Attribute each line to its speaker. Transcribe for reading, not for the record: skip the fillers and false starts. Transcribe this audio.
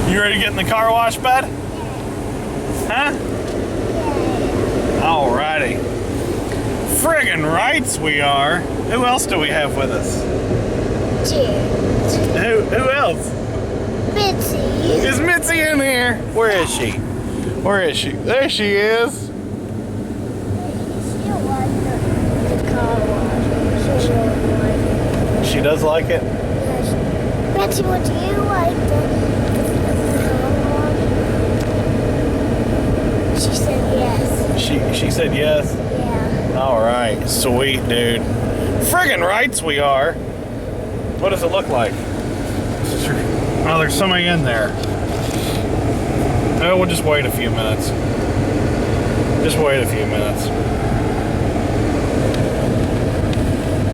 Speaker 1: You ready to get in the car wash, bud? Huh? Alrighty. Friggin' rights we are. Who else do we have with us?
Speaker 2: Jared.
Speaker 1: Who else?
Speaker 2: Mitzi.
Speaker 1: Is Mitzi in here? Where is she? Where is she? There she is.
Speaker 2: She don't like the car wash. She don't like it.
Speaker 1: She does like it?
Speaker 2: Yes. Mitzi, what do you like the car wash? She said yes.
Speaker 1: She said yes?
Speaker 2: Yeah.
Speaker 1: Alright, sweet dude. Friggin' rights we are. What does it look like? Oh, there's somebody in there. Oh, we'll just wait a few minutes. Just wait a few minutes.